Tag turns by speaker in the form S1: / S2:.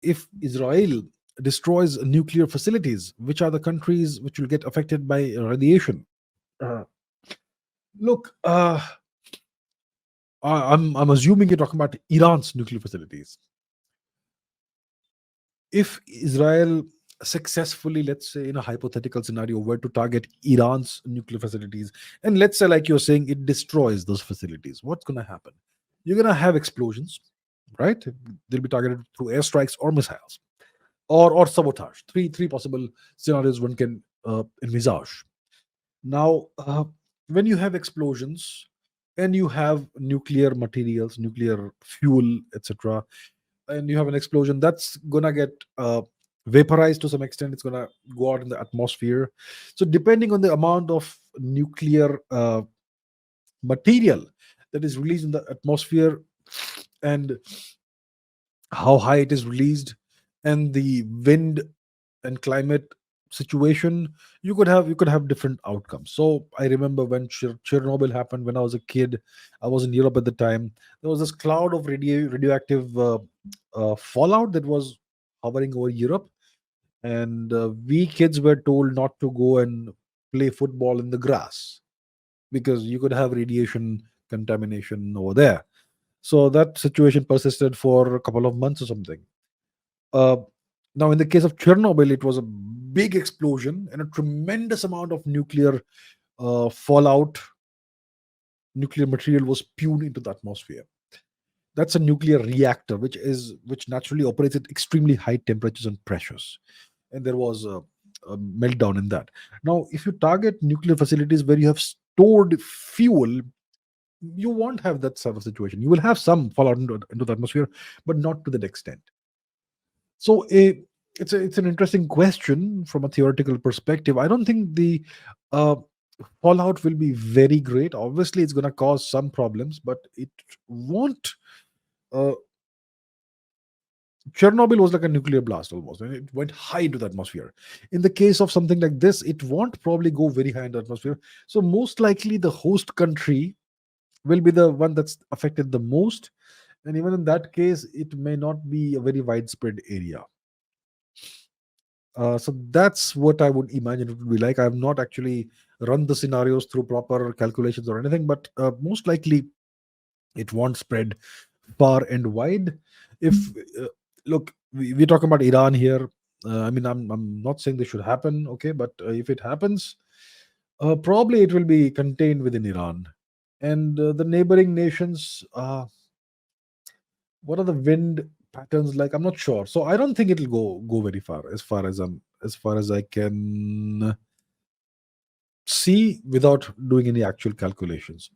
S1: if Israel destroys nuclear facilities, which are the countries which will get affected by radiation? Uh, look, I'm assuming you're talking about Iran's nuclear facilities. If Israel successfully, let's say in a hypothetical scenario, were to target Iran's nuclear facilities, and let's say, like you're saying, it destroys those facilities, what's going to happen? You're going to have explosions, right? They'll be targeted through airstrikes or missiles, or sabotage. Three possible scenarios one can envisage. Now, when you have explosions and you have nuclear materials, nuclear fuel, etc., and you have an explosion, that's gonna get vaporized to some extent. It's gonna go out in the atmosphere. So, depending on the amount of nuclear material that is released in the atmosphere, and how high it is released, and the wind and climate situation, you could have different outcomes. So I remember when Chernobyl happened, when I was a kid. I was in Europe at the time. There was this cloud of radioactive fallout that was hovering over Europe, and we kids were told not to go and play football in the grass because you could have radiation contamination over there. So that situation persisted for a couple of months or something. uh, Now, in the case of Chernobyl, it was a big explosion and a tremendous amount of nuclear fallout. Nuclear material was spewed into the atmosphere. That's a nuclear reactor, which naturally operates at extremely high temperatures and pressures. And there was a meltdown in that. Now, if you target nuclear facilities where you have stored fuel, you won't have that sort of situation. You will have some fallout into the atmosphere, but not to that extent. So it's an interesting question from a theoretical perspective. I don't think the uh, fallout will be very great. Obviously, it's going to cause some problems, but it won't. Uh, Chernobyl was like a nuclear blast almost, and it went high into the atmosphere. In the case of something like this, it won't probably go very high in the atmosphere. So most likely, the host country will be the one that's affected the most. And even in that case, it may not be a very widespread area. So that's what I would imagine it would be like. I have not actually run the scenarios through proper calculations or anything, but most likely it won't spread far and wide. If uh, Look, we're talking about Iran here. I mean, I'm not saying this should happen, okay, but if it happens, probably it will be contained within Iran and the neighboring nations. What are the wind patterns like? I'm not sure, so I don't think it'll go very far, as far as I can see without doing any actual calculations.